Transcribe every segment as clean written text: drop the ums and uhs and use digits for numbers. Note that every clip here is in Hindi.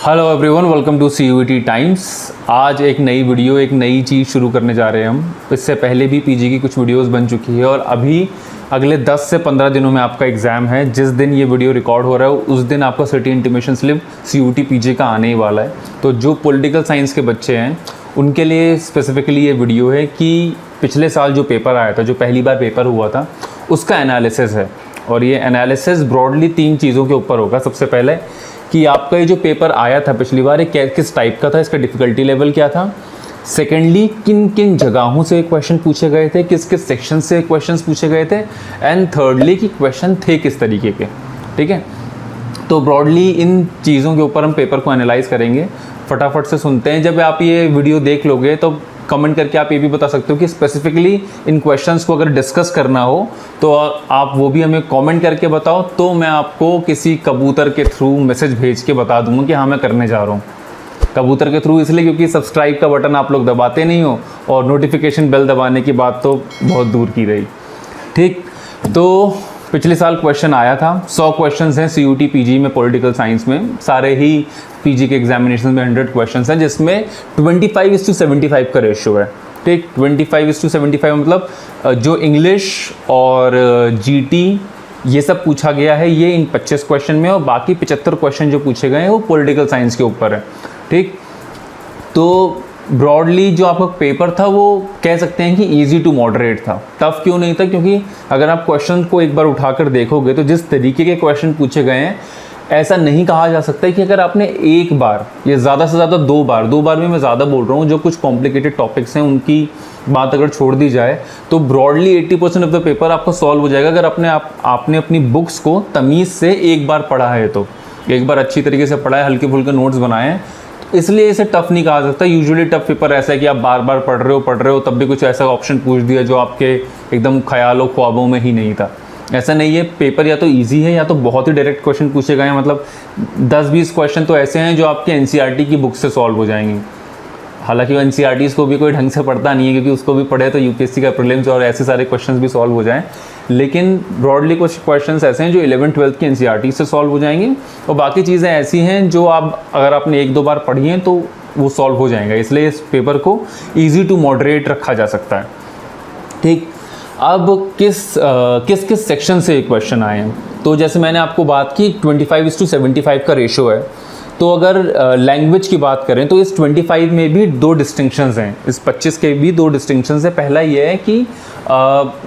Hello everyone, welcome to CUET times. आज एक नई वीडियो, एक नई चीज़ शुरू करने जा रहे हैं हम। इससे पहले भी पीजी की कुछ वीडियोस बन चुकी है और अभी अगले 10 से 15 दिनों में आपका एग्ज़ाम है। जिस दिन ये वीडियो रिकॉर्ड हो रहा है उस दिन आपका city intimation slip CUET PG का आने ही वाला है। तो जो पॉलिटिकल साइंस के बच्चे हैं उनके लिए स्पेसिफिकली ये वीडियो है कि पिछले साल जो पेपर आया था, जो पहली बार पेपर हुआ था, उसका एनालिसिस है। और ये एनालिसिस ब्रॉडली 3 चीज़ों के ऊपर होगा। सबसे पहले कि आपका ये जो पेपर आया था पिछली बार, ये किस टाइप का था, इसका डिफ़िकल्टी लेवल क्या था। सेकेंडली, किन किन जगहों से क्वेश्चन पूछे गए थे, किस किस सेक्शन से क्वेश्चंस पूछे गए थे। एंड थर्डली कि क्वेश्चन थे किस तरीके के। ठीक है, तो ब्रॉडली इन चीज़ों के ऊपर हम पेपर को एनालाइज करेंगे। फटाफट से सुनते हैं। जब आप ये वीडियो देख लोगे तो कमेंट करके आप ये भी बता सकते हो कि स्पेसिफिकली इन क्वेश्चंस को अगर डिस्कस करना हो तो आप वो भी हमें कमेंट करके बताओ, तो मैं आपको किसी कबूतर के थ्रू मैसेज भेज के बता दूंगा कि हाँ मैं करने जा रहा हूँ। कबूतर के थ्रू इसलिए क्योंकि सब्सक्राइब का बटन आप लोग दबाते नहीं हो और नोटिफिकेशन बेल दबाने की बात तो बहुत दूर की रही। ठीक, तो पिछले साल क्वेश्चन आया था। 100 क्वेश्चंस हैं CUET पीजी में, पॉलिटिकल साइंस में। सारे ही पीजी के एग्जामिनेशन में 100 क्वेश्चंस हैं, जिसमें 25:75 का रेशियो है। ठीक, 25:75 मतलब जो इंग्लिश और GT ये सब पूछा गया है ये इन 25 क्वेश्चन में, और बाकी 75 क्वेश्चन जो पूछे गए हैं वो पॉलिटिकल साइंस के ऊपर है। ठीक, तो ब्रॉडली जो आपका पेपर था वो कह सकते हैं कि इजी टू मॉडरेट था। टफ़ क्यों नहीं था? क्योंकि अगर आप क्वेश्चन को एक बार उठाकर देखोगे तो जिस तरीके के क्वेश्चन पूछे गए हैं, ऐसा नहीं कहा जा सकता कि अगर आपने एक बार, ये ज़्यादा से ज़्यादा 2 बार में मैं ज़्यादा बोल रहा हूँ, जो कुछ कॉम्प्लिकेटेड टॉपिक्स हैं उनकी बात अगर छोड़ दी जाए तो ब्रॉडली 80% ऑफ द पेपर आपको सॉल्व हो जाएगा। अगर आपने अपनी बुक्स को तमीज़ से एक बार पढ़ा है, तो एक बार अच्छी तरीके से पढ़ा है, हल्के फुल्के नोट्स बनाए हैं, इसलिए इसे टफ़ नहीं कहा सकता। यूजुअली टफ़ पेपर ऐसा है कि आप बार बार पढ़ रहे हो तब भी कुछ ऐसा ऑप्शन पूछ दिया जो आपके एकदम ख्यालों ख्वाबों में ही नहीं था। ऐसा नहीं है। पेपर या तो इजी है या तो बहुत ही डायरेक्ट क्वेश्चन पूछे गए हैं। मतलब 10-20 क्वेश्चन तो ऐसे हैं जो आपके NCERT की बुक से सॉल्व हो जाएंगे। हालांकि वो NCERT को भी कोई ढंग से पढ़ता नहीं है, क्योंकि उसको भी पढ़े तो UPSC का प्रीलिम्स और ऐसे सारे क्वेश्चंस भी सॉल्व हो जाएं। लेकिन ब्रॉडली कुछ क्वेश्चंस ऐसे हैं जो 11th-12th की NCERT से सॉल्व हो जाएंगे, और बाकी चीज़ें ऐसी हैं जो आप अगर आपने 1-2 बार पढ़ी हैं तो वो सॉल्व हो जाएंगे। इसलिए इस पेपर को ईजी टू मॉडरेट रखा जा सकता है। ठीक, अब किस सेक्शन से क्वेश्चन आए हैं, तो जैसे मैंने आपको बात की 25:75 का रेशो है। तो अगर लैंग्वेज की बात करें तो इस 25 में भी 2 डिस्टिंक्शंस हैं, इस 25 के भी 2 डिस्टिंक्शंस हैं। पहला ये है कि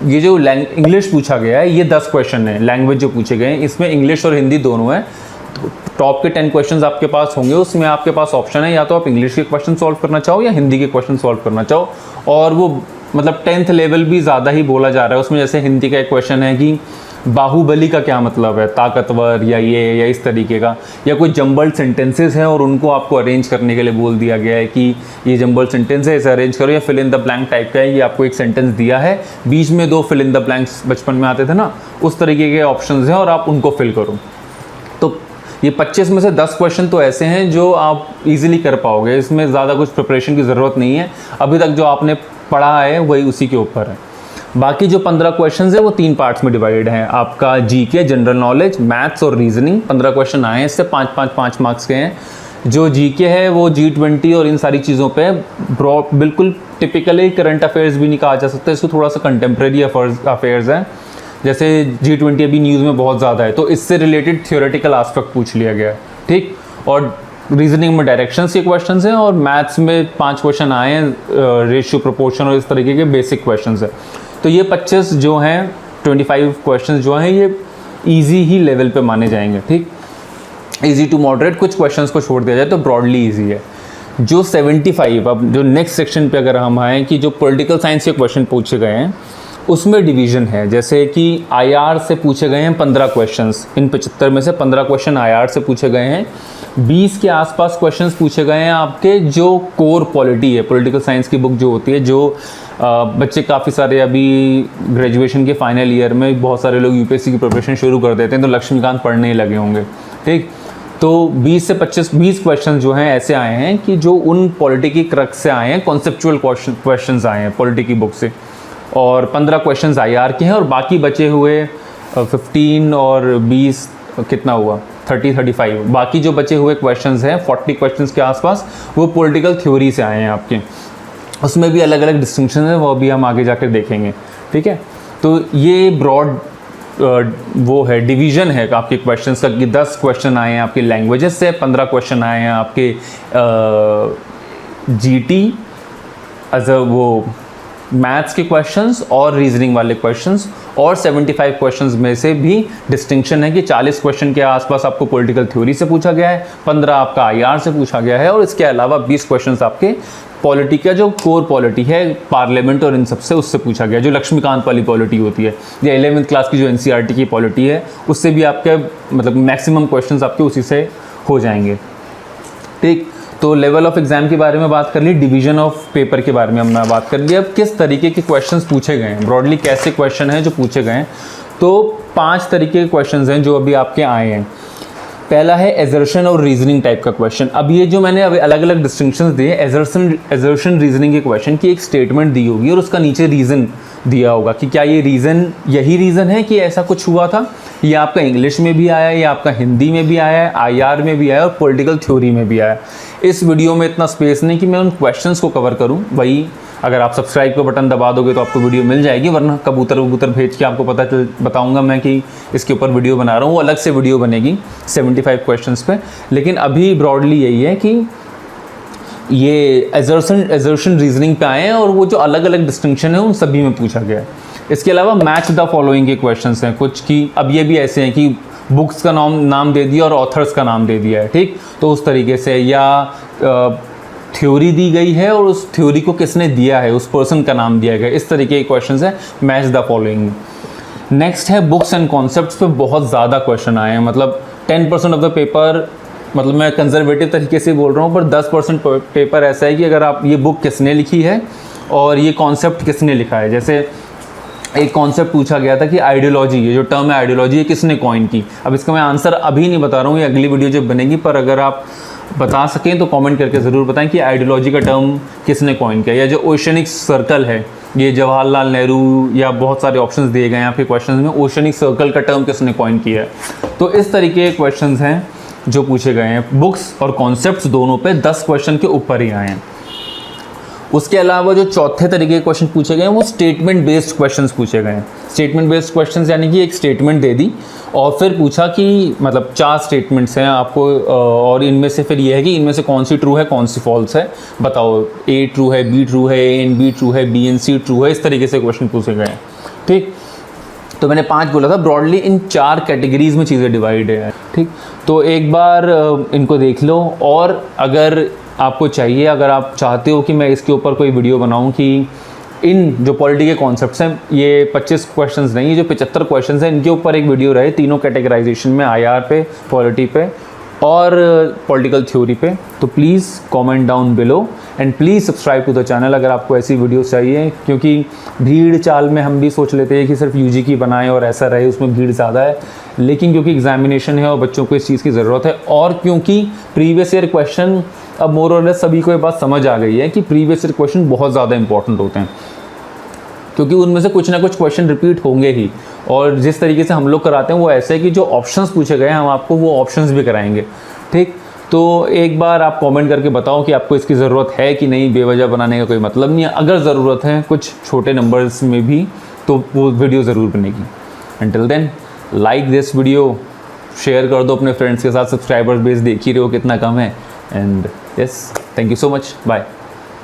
ये जो इंग्लिश पूछा गया है, ये 10 क्वेश्चन है लैंग्वेज जो पूछे गए हैं, इसमें इंग्लिश और हिंदी दोनों है। तो टॉप के 10 क्वेश्चंस आपके पास होंगे, उसमें आपके पास ऑप्शन है या तो आप इंग्लिश के क्वेश्चन सॉल्व करना चाहो या हिंदी के क्वेश्चन सॉल्व करना चाहो। और वो मतलब 10th लेवल भी ज़्यादा ही बोला जा रहा है उसमें। जैसे हिंदी का एक क्वेश्चन है कि बाहुबली का क्या मतलब है, ताकतवर या ये या इस तरीके का, या कोई जंबल्ड सेंटेंसेस हैं और उनको आपको अरेंज करने के लिए बोल दिया गया है कि ये जंबल्ड सेंटेंस है, इसे अरेंज करो, या fill in the blank type का है। ये आपको एक सेंटेंस दिया है, बीच में 2 फिल इन द ब्लैंक्स बचपन में आते थे ना, उस तरीके के ऑप्शंस हैं और आप उनको फिल करो। तो ये 25 में से 10 क्वेश्चन तो ऐसे हैं जो आप इजीली कर पाओगे। इसमें ज़्यादा कुछ प्रिपरेशन की ज़रूरत नहीं है। अभी तक जो आपने पढ़ा है वही उसी के ऊपर है। बाकी जो 15 क्वेश्चंस है वो 3 पार्ट्स में डिवाइड हैं। आपका GK, जनरल नॉलेज, मैथ्स और रीजनिंग। 15 क्वेश्चन आए हैं, इससे 5 मार्क्स के हैं। जो GK है वो G20 और इन सारी चीज़ों पे बिल्कुल टिपिकली करंट अफेयर्स भी नहीं कहा जा सकता, इसको थोड़ा सा कंटेम्प्रेरी अफेयर्स है। जैसे G20 अभी न्यूज़ में बहुत ज़्यादा है, तो इससे रिलेटेड थियोरेटिकल एस्पेक्ट पूछ लिया गया है। ठीक, और रीजनिंग में डायरेक्शंस के क्वेश्चंस हैं, और मैथ्स में 5 क्वेश्चन आए हैं, रेशियो, प्रोपोर्शन और इस तरीके के बेसिक क्वेश्चंस हैं। तो ये 25 जो हैं, 25 क्वेश्चंस जो हैं, ये इजी ही लेवल पे माने जाएंगे। ठीक, इजी टू मॉडरेट, कुछ क्वेश्चंस को छोड़ दिया जाए तो ब्रॉडली इजी है। जो 75, अब जो नेक्स्ट सेक्शन पे अगर हम आएँ कि जो पॉलिटिकल साइंस के क्वेश्चन पूछे गए हैं उसमें डिवीज़न है। जैसे कि IR से पूछे गए हैं 15 क्वेश्चंस, इन 75 में से 15 क्वेश्चन IR से पूछे गए हैं। 20 के आसपास क्वेश्चंस पूछे गए हैं आपके जो कोर पॉलिटी है, पॉलिटिकल साइंस की बुक जो होती है, जो बच्चे काफ़ी सारे अभी ग्रेजुएशन के फाइनल ईयर में बहुत सारे लोग UPSC की प्रिपरेशन शुरू कर देते हैं, तो लक्ष्मीकांत पढ़ने ही लगे होंगे। ठीक, तो 20 क्वेश्चन जो हैं ऐसे आए हैं कि जो उन पॉलिटी की क्रक्स से आए हैं, कॉन्सेप्चुअल क्वेश्चंस आए हैं पॉलिटी की बुक से, और 15 क्वेश्चंस IR के हैं, और बाकी बचे हुए 15 और 20 कितना हुआ 30-35। बाकी जो बचे हुए क्वेश्चंस हैं 40 क्वेश्चंस के आसपास, वो पॉलिटिकल थ्योरी से आए हैं आपके। उसमें भी अलग अलग डिस्टिंक्शन है, वो भी हम आगे जाकर देखेंगे, ठीक है। तो ये ब्रॉड वो है, डिवीज़न है आपके क्वेश्चंस का कि 10 क्वेश्चन आए हैं आपके लैंग्वेजेस से, 15 क्वेश्चन आए हैं आपके जीटी एज वो मैथ्स के क्वेश्चंस और रीजनिंग वाले क्वेश्चंस, और 75 क्वेश्चंस में से भी डिस्टिंक्शन है कि 40 क्वेश्चन के आसपास आपको पॉलिटिकल थ्योरी से पूछा गया है, 15 आपका आईआर से पूछा गया है, और इसके अलावा 20 क्वेश्चंस आपके पॉलिटी का जो कोर पॉलिटी है पार्लियामेंट और इन सब से, उससे पूछा गया, जो लक्ष्मीकांत वाली पॉलिटी होती है, या 11वीं क्लास की जो एनसीईआरटी की पॉलिटी है, उससे भी आपके मतलब मैक्सिमम क्वेश्चंस आपके उसी से हो जाएंगे, ठीक। तो लेवल ऑफ एग्जाम के बारे में बात कर ली, डिवीजन ऑफ पेपर के बारे में हमने बात कर ली। अब किस तरीके के क्वेश्चंस पूछे गए हैं, ब्रॉडली कैसे क्वेश्चन हैं जो पूछे गए हैं, तो 5 तरीके के क्वेश्चंस हैं जो अभी आपके आए हैं। पहला है एजर्शन और रीजनिंग टाइप का क्वेश्चन। अब ये जो मैंने अभी अलग अलग डिस्टिंक्शंस दिए, एजर्शन रीजनिंग के क्वेश्चन की एक स्टेटमेंट दी होगी और उसका नीचे रीज़न दिया होगा कि क्या ये रीज़न यही रीज़न है कि ऐसा कुछ हुआ था। ये आपका इंग्लिश में भी आया है, ये आपका हिंदी में भी आया है, आईआर में भी आया है और पॉलिटिकल थ्योरी में भी आया है। इस वीडियो में इतना स्पेस नहीं कि मैं उन क्वेश्चंस को कवर करूं, वही अगर आप सब्सक्राइब का बटन दबा दोगे तो आपको वीडियो मिल जाएगी, वरना कबूतर भेज के आपको बताऊंगा मैं कि इसके ऊपर वीडियो बना रहा हूँ, वो अलग से वीडियो बनेगी 75 क्वेश्चंस पे। लेकिन अभी ब्रॉडली यही है कि ये एजर्शन रीजनिंग पे आए हैं और वो जो अलग अलग डिस्टिंक्शन है उन सभी में पूछा गया है। इसके अलावा मैच द फॉलोइंग के क्वेश्चंस हैं कुछ की, अब ये भी ऐसे हैं कि बुक्स का नाम दे दिया और ऑथर्स का नाम दे दिया है, ठीक। तो उस तरीके से, या थ्योरी दी गई है और उस थ्योरी को किसने दिया है, उस पर्सन का नाम दिया गया, इस तरीके के क्वेश्चंस हैं मैच द फॉलोइंग। नेक्स्ट है बुक्स एंड कॉन्सेप्ट्स पे बहुत ज़्यादा क्वेश्चन आए हैं, मतलब 10% ऑफ द पेपर, मतलब मैं कंजर्वेटिव तरीके से बोल रहा हूँ, पर 10% पेपर ऐसा है कि अगर आप ये बुक किसने लिखी है और ये कॉन्सेप्ट किसने लिखा है। जैसे एक कॉन्सेप्ट पूछा गया था कि आइडियोलॉजी, ये जो टर्म है आइडियोलॉजी, ये किसने कॉइन की। अब इसका मैं आंसर अभी नहीं बता रहा हूँ, ये अगली वीडियो जब बनेगी, पर अगर आप बता सकें तो कमेंट करके ज़रूर बताएं कि आइडियोलॉजी का टर्म किसने कॉइन किया। या जो ओशनिक सर्कल है, ये जवाहरलाल नेहरू, या बहुत सारे ऑप्शंस दिए गए हैं आपके क्वेश्चन में, ओशनिक सर्कल का टर्म किसने कॉइन किया है। तो इस तरीके के क्वेश्चन हैं जो पूछे गए हैं। बुक्स और कॉन्सेप्ट्स दोनों पे 10 क्वेश्चन के ऊपर ही आए हैं। उसके अलावा जो चौथे तरीके के क्वेश्चन पूछे गए हैं वो स्टेटमेंट बेस्ड क्वेश्चंस पूछे गए हैं। स्टेटमेंट बेस्ड क्वेश्चंस यानी कि एक स्टेटमेंट दे दी और फिर पूछा कि मतलब 4 स्टेटमेंट्स हैं आपको, और इनमें से फिर ये है कि इनमें से कौन सी ट्रू है कौन सी फॉल्स है, बताओ ए ट्रू है, बी ट्रू है, ए एंड बी ट्रू है, बी एंड सी ट्रू है, इस तरीके से क्वेश्चन पूछे गए हैं, ठीक। तो मैंने 5 बोला था, ब्रॉडली इन 4 कैटेगरीज में चीज़ें डिवाइड है, ठीक। तो एक बार इनको देख लो, और अगर आपको चाहिए, अगर आप चाहते हो कि मैं इसके ऊपर कोई वीडियो बनाऊं कि इन जो पॉलिटी के कॉन्सेप्ट्स हैं, ये 25 क्वेश्चंस नहीं, ये जो 75 क्वेश्चंस हैं, इनके ऊपर एक वीडियो रहे तीनों कैटेगराइजेशन में, आईआर पे, पॉलिटी पे और पॉलिटिकल थ्योरी पे, तो please comment down below and please subscribe to the channel अगर आपको ऐसी वीडियोस चाहिए। क्योंकि भीड़ चाल में हम भी सोच लेते हैं कि सिर्फ यूजी की बनाएं और ऐसा रहे, उसमें भीड़ ज़्यादा है, लेकिन क्योंकि एग्जामिनेशन है और बच्चों को इस चीज़ की ज़रूरत है, और क्योंकि प्रीवियस ईयर क्वेश्चन, अब मोर और लेस सभी को ये बात समझ आ गई है कि प्रीवियस ईयर क्वेश्चन बहुत ज़्यादा इंपॉर्टेंट होते हैं, क्योंकि उनमें से कुछ ना कुछ क्वेश्चन रिपीट होंगे ही, और जिस तरीके से हम लोग कराते हैं वो ऐसे है कि जो ऑप्शंस पूछे गए हैं हम आपको वो ऑप्शंस भी कराएंगे, ठीक। तो एक बार आप कमेंट करके बताओ कि आपको इसकी ज़रूरत है कि नहीं, बेवजह बनाने का कोई मतलब नहीं है। अगर ज़रूरत है कुछ छोटे नंबर्स में भी तो वो वीडियो ज़रूर बनेगी। Until then, like this video, share कर दो अपने फ्रेंड्स के साथ, सब्सक्राइबर्स बेस देख ही रहे हो कितना कम है, and yes, thank you so much, bye.